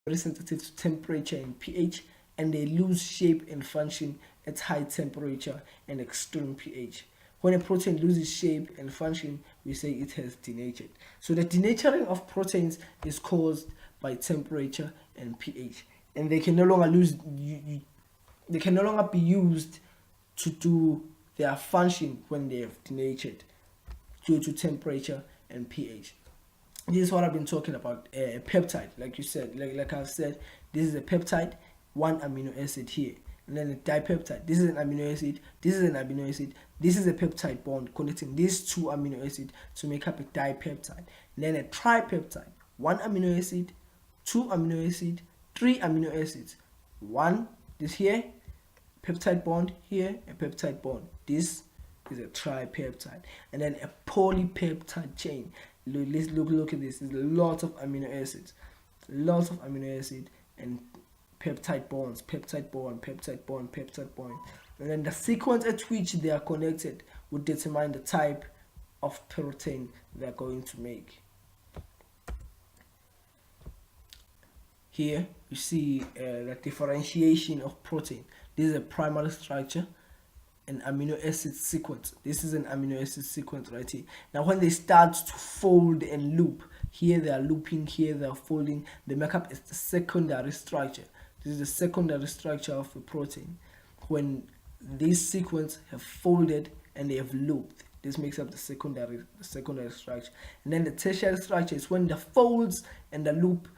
very sensitive to temperature and pH, and they lose shape and function at high temperature and extreme pH. When a protein loses shape and function, we say it has denatured. So the denaturing of proteins is caused by temperature and pH, and they can no longer they can no longer be used to do their function when they have denatured due to temperature and pH. This is what I've been talking about. A peptide, like you said, like I've said, this is a peptide, one amino acid here, and then a dipeptide. This is an amino acid. This is an amino acid. This is a peptide bond connecting these two amino acids to make up a dipeptide. And then a tripeptide, one amino acid, two amino acid, three amino acids. One is here, peptide bond here, a peptide bond. This is a tripeptide, and then a polypeptide chain. Let's look at this. There's lots of amino acids, and peptide bonds, peptide bond, peptide bond, peptide bond, and then the sequence at which they are connected would determine the type of protein they're going to make. Here you see the differentiation of protein. This is a primary structure, an amino acid sequence. This is an amino acid sequence right here. Now when they start to fold and loop, here they are looping, here they are folding, the makeup is the secondary structure. This is the secondary structure of a protein. When this sequence have folded and they have looped, this makes up the secondary structure. And then the tertiary structure is when the folds and the loop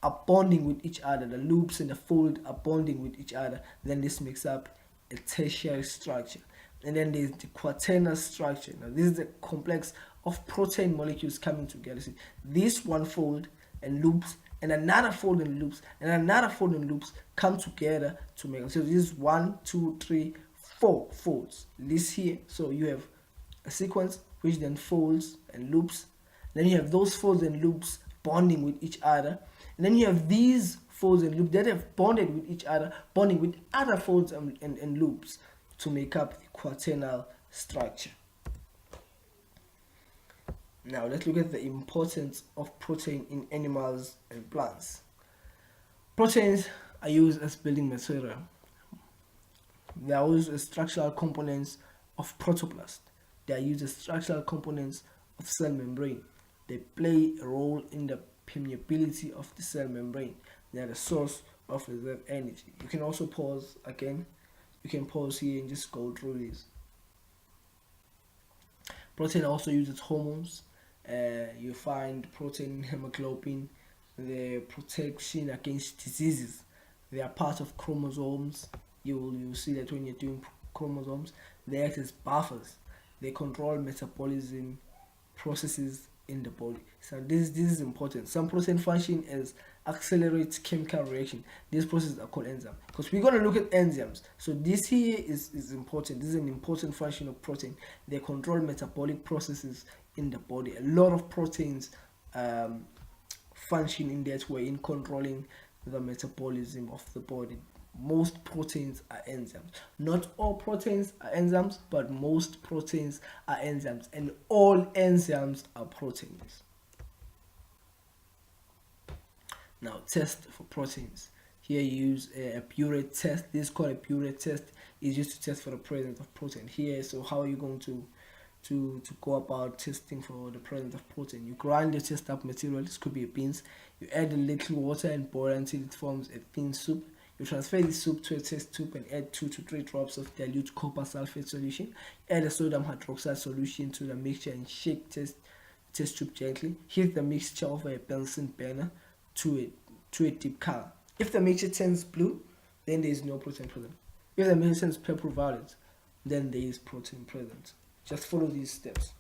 are bonding with each other. The loops and the fold are bonding with each other. Then this makes up a tertiary structure. And then there's the quaternary structure. Now this is the complex of protein molecules coming together. See, this one fold and loops, and another fold and loops, and another fold and loops come together to make. So this is 1, 2, 3, 4 folds. This here. So you have a sequence which then folds and loops. Then you have those folds and loops bonding with each other. And then you have these folds and loops that have bonded with each other, bonding with other folds and loops to make up the quaternary structure. Now let's look at the importance of protein in animals and plants. Proteins are used as building material. They are used as structural components of protoplast. They are used as structural components of cell membrane. They play a role in the permeability of the cell membrane. They are the source of reserve energy. You can also pause again. You can pause here and just go through this. Protein also uses hormones. You find protein in hemoglobin, the protection against diseases. They are part of chromosomes. You'll see that when you're doing chromosomes, they act as buffers. They control metabolism processes in the body. So this is important. Some protein function as accelerates chemical reaction. These processes are called enzymes, because we're going to look at enzymes. So this here is important. This is an important function of protein. They control metabolic processes in the body. A lot of proteins function in that way, in controlling the metabolism of the body. Most proteins are enzymes. Not all proteins are enzymes, but most proteins are enzymes, and all enzymes are proteins. Now, test for proteins. Here you use a puree test. This is called a puree test. It's used to test for the presence of protein. Here, so how are you going to go about testing for the presence of protein? You grind your test up material. This could be beans. You add a little water and boil until it forms a thin soup. You transfer the soup to a test tube and add 2 to 3 drops of dilute copper sulfate solution. Add a sodium hydroxide solution to the mixture and shake test tube gently. Heat the mixture over a Bunsen burner to a deep color. If the mixture turns blue, then there is no protein present. If the mixture turns purple violet, then there is protein present. Just follow these steps.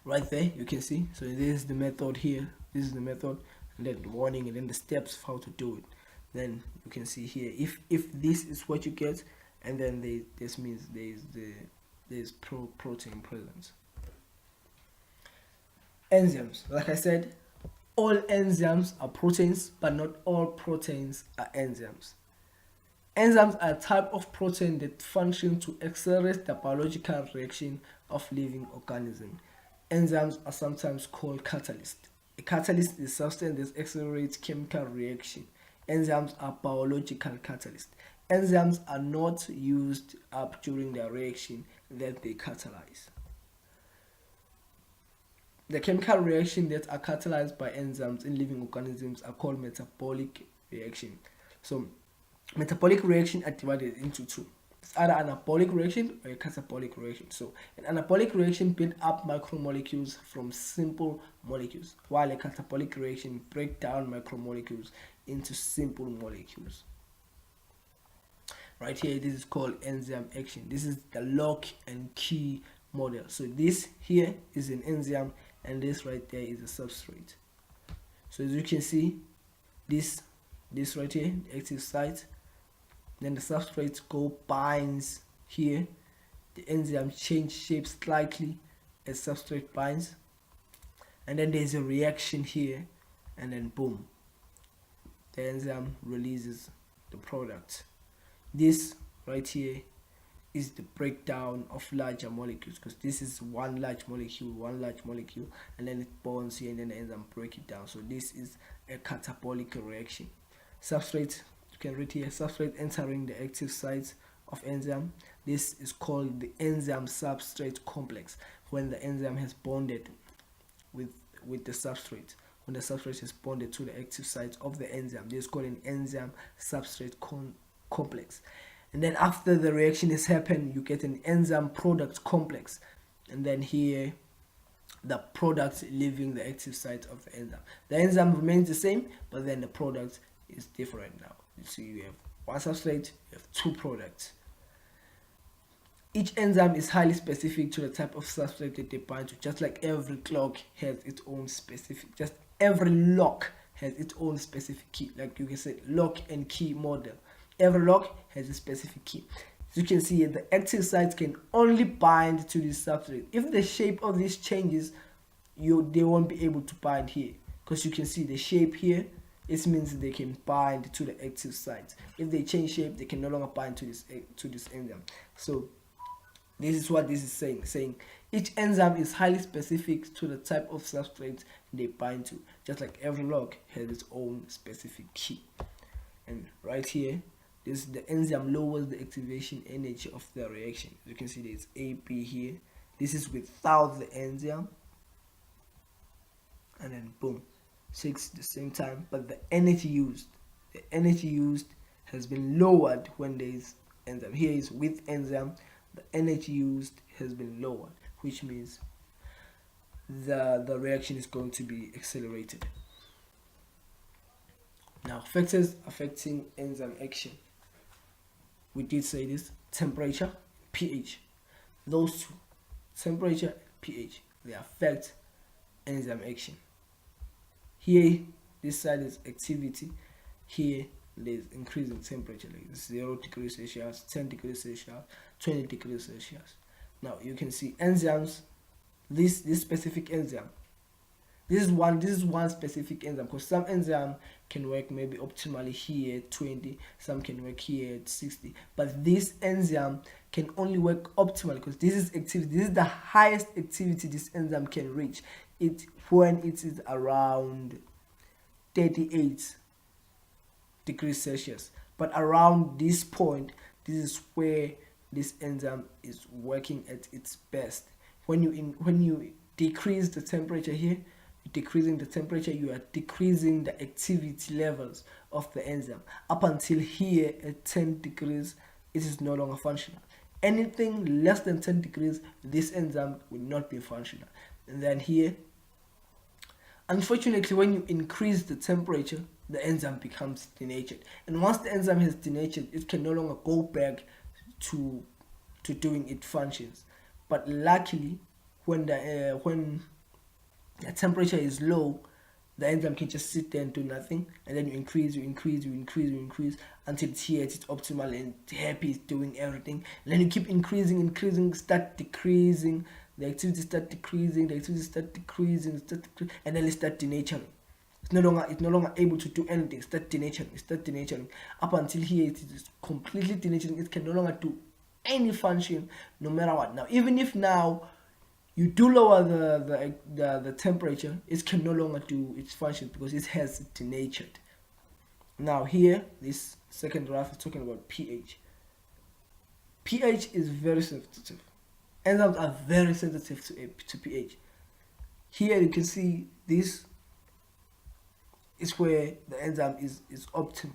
Right there, you can see. So this is the method here. This is the method, and then the warning, and then the steps of how to do it. Then you can see here, if this is what you get, and then this means there's protein present. Enzymes, like I said, all enzymes are proteins, but not all proteins are enzymes. Enzymes are a type of protein that function to accelerate the biological reaction of living organisms. Enzymes are sometimes called catalysts. A catalyst is a substance that accelerates chemical reaction. Enzymes are biological catalysts. Enzymes are not used up during the reaction that they catalyze. The chemical reactions that are catalyzed by enzymes in living organisms are called metabolic reaction. So metabolic reaction are divided into two. It's either an anabolic reaction or a catabolic reaction. So an anabolic reaction builds up macromolecules from simple molecules, while a catabolic reaction breaks down macromolecules into simple molecules. Right here, this is called enzyme action. This is the lock and key model. So this here is an enzyme, and this right there is a substrate. So as you can see, this right here, the active site, then the substrate binds here. The enzyme change shape slightly as substrate binds, and then there's a reaction here, and then boom, the enzyme releases the product. This right here is the breakdown of larger molecules, because this is one large molecule, and then it bonds here, and then the enzyme break it down. So this is a catabolic reaction. Substrate, you can read here, substrate entering the active site of enzyme. This is called the enzyme substrate complex, when the enzyme has bonded with the substrate. When the substrate is bonded to the active site of the enzyme, this is called an enzyme substrate complex. And then after the reaction has happened, you get an enzyme product complex, and then here the product leaving the active site of the enzyme. The enzyme remains the same, but then the product is different now. So you have one substrate, you have two products. Each enzyme is highly specific to the type of substrate that they bind to, just like every clock has its own specific, just every lock has its own specific key. Like you can say lock and key model. Every lock has a specific key. As you can see, the active sites can only bind to this substrate. If the shape of this changes, they won't be able to bind here, because you can see the shape here. It means they can bind to the active sites. If they change shape, they can no longer bind to this enzyme. So this is what this is saying each enzyme is highly specific to the type of substrate they bind to, just like every lock has its own specific key. And right here, the enzyme lowers the activation energy of the reaction. You can see there's AP here. This is without the enzyme, and then boom, 6 at the same time, but the energy used has been lowered when there is enzyme. Here is with enzyme, the energy used has been lowered, which means the reaction is going to be accelerated. Now, factors affecting enzyme action. We did say this: temperature, pH. Those two, temperature and pH, they affect enzyme action. Here, this side is activity. Here, there's increasing temperature, like 0 degrees Celsius, 10 degrees Celsius, 20 degrees Celsius. Now you can see enzymes. This specific enzyme. This is one specific enzyme, because some enzyme can work maybe optimally here at 20, some can work here at 60, but this enzyme can only work optimally because this is activity. This is the highest activity this enzyme can reach. It when it is around 38 degrees Celsius, but around this point, this is where this enzyme is working at its best. When you decrease the temperature here, decreasing the temperature, you are decreasing the activity levels of the enzyme. Up until here at 10 degrees, it is no longer functional. Anything less than 10 degrees, this enzyme will not be functional. And then here, unfortunately, when you increase the temperature, the enzyme becomes denatured. And once the enzyme has denatured, it can no longer go back to doing its functions. But luckily, when the temperature is low, the enzyme can just sit there and do nothing, and then you increase until it's here at its optimal and happy, it's doing everything. And then you keep increasing, start decreasing, the activity start decreasing, and then it start denaturing. It's no longer able to do anything. Start denaturing up until here it is completely denaturing. It can no longer do any function, no matter what. Now, even if now you do lower the temperature, it can no longer do its function because it has denatured. Now here, this second graph is talking about pH. pH is very sensitive. Enzymes are very sensitive to pH. Here you can see this is where the enzyme is optimal.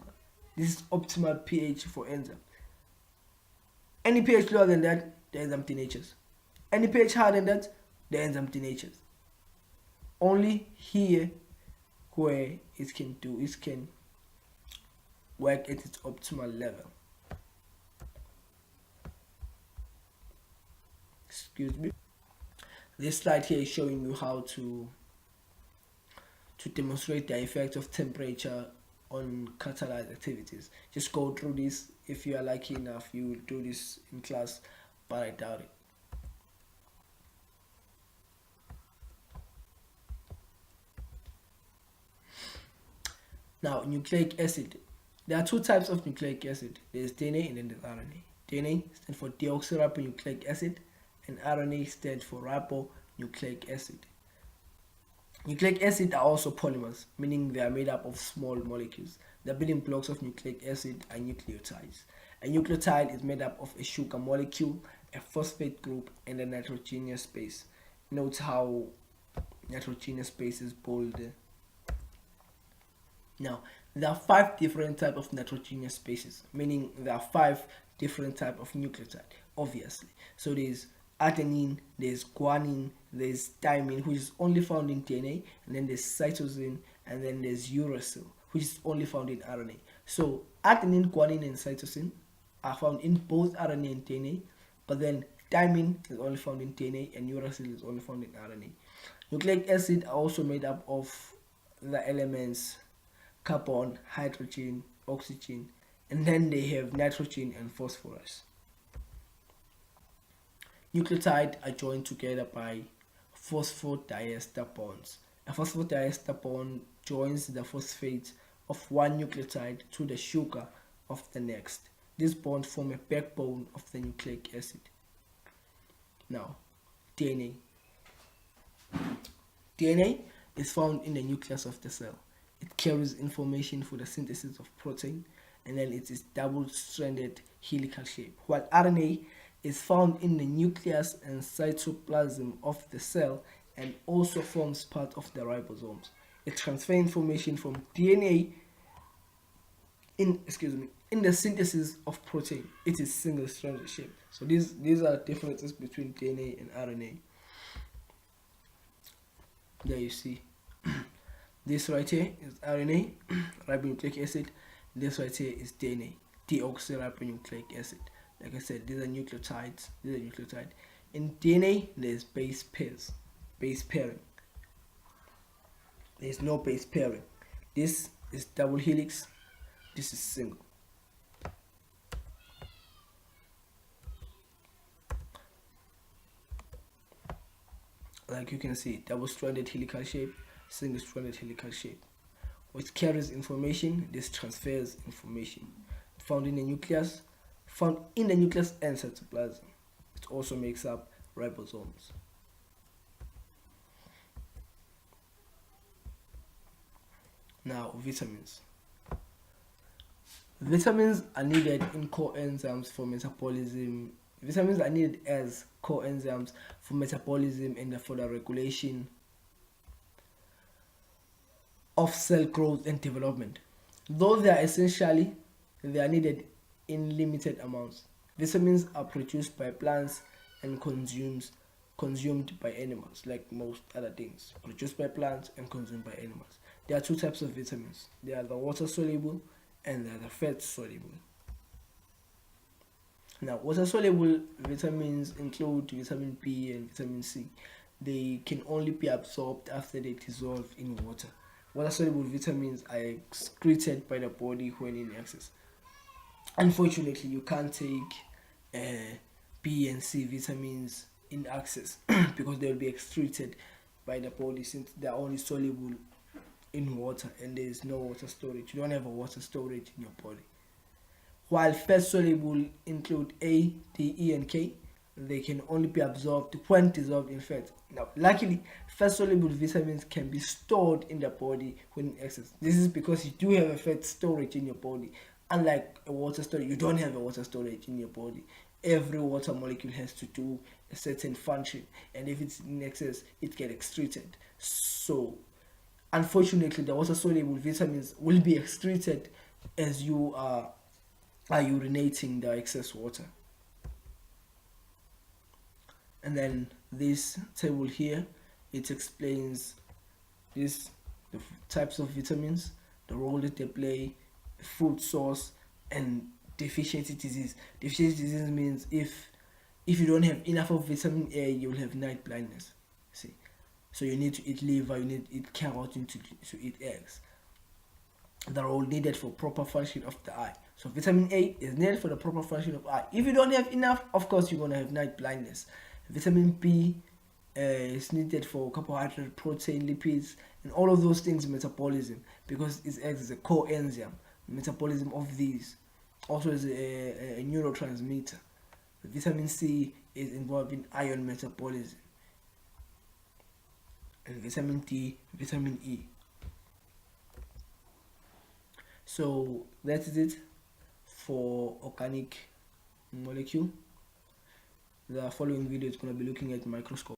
This is optimal pH for enzyme. Any pH lower than that, the enzyme denatures. Any pH higher than that, the enzyme denatures. Only here where it can work at its optimal level. Excuse me. This slide here is showing you how to demonstrate the effect of temperature on catalyzed activities. Just go through this. If you are lucky enough, you will do this in class, but I doubt it. Now, nucleic acid. There are two types of nucleic acid. There's DNA and then there's RNA. DNA stands for deoxyribonucleic acid, and RNA stands for ribonucleic acid. Nucleic acid are also polymers, meaning they are made up of small molecules. The building blocks of nucleic acid are nucleotides. A nucleotide is made up of a sugar molecule, a phosphate group, and a nitrogenous base. Note how nitrogenous base is bold. Now, there are 5 different types of nitrogenous bases, meaning there are 5 different types of nucleotide, obviously. So there's adenine, there's guanine, there's thymine, which is only found in DNA, and then there's cytosine, and then there's uracil, which is only found in RNA. So adenine, guanine, and cytosine are found in both RNA and DNA, but then thymine is only found in DNA, and uracil is only found in RNA. Nucleic acid are also made up of the elements carbon, hydrogen, oxygen, and then they have nitrogen and phosphorus. Nucleotides are joined together by phosphodiester bonds. A phosphodiester bond joins the phosphate of one nucleotide to the sugar of the next. These bonds form a backbone of the nucleic acid. Now, DNA. DNA is found in the nucleus of the cell. It carries information for the synthesis of protein, and then it is double-stranded helical shape, while RNA is found in the nucleus and cytoplasm of the cell and also forms part of the ribosomes. It transfers information from DNA in the synthesis of protein. It is single-stranded shape. So these are differences between DNA and RNA. There you see. This right here is RNA, ribonucleic acid. This right here is DNA, deoxyribonucleic acid. Like I said, these are nucleotides. In DNA, there's base pairing. There's no base pairing. This is double helix. This is single. Like you can see, double-stranded helical shape, single-stranded helical shape, which carries information. This transfers information. Found in the nucleus and cytoplasm. It also makes up ribosomes. Now, vitamins. Vitamins are needed in coenzymes for metabolism. Vitamins are needed as coenzymes for metabolism and for the regulation of cell growth and development. Though they are needed in limited amounts. Vitamins are produced by plants and consumed by animals, like most other things. Produced by plants and consumed by animals. There are 2 types of vitamins. They are the water-soluble and they are the fat-soluble. Now, water-soluble vitamins include vitamin B and vitamin C. They can only be absorbed after they dissolve in water. Water-soluble vitamins are excreted by the body when in excess. Unfortunately, you can't take B and C vitamins in excess because they will be excreted by the body since they are only soluble in water and there is no water storage. You don't have a water storage in your body. While fat soluble include A, D, E, and K, they can only be absorbed when dissolved in fat. Now, luckily, fat-soluble vitamins can be stored in the body when in excess. This is because you do have a fat storage in your body. Unlike a water storage, you don't have a water storage in your body. Every water molecule has to do a certain function, and if it's in excess, it gets excreted. So, unfortunately, the water-soluble vitamins will be excreted as you are urinating the excess water. And then this table here, it explains the types of vitamins, the role that they play, food source, and deficiency disease. Deficiency disease means if you don't have enough of vitamin A, you'll have night blindness. See, so you need to eat liver, you need to eat carrot, you need to eat eggs. The role needed for proper function of the eye. So vitamin A is needed for the proper function of eye. If you don't have enough, of course you're gonna have night blindness. Vitamin B is needed for carbohydrate, protein, lipids, and all of those things metabolism, because it acts as a coenzyme. Metabolism of these also is a neurotransmitter. Vitamin C is involved in iron metabolism, and vitamin D, vitamin E. So that is it for organic molecule. The following video is going to be looking at microscope.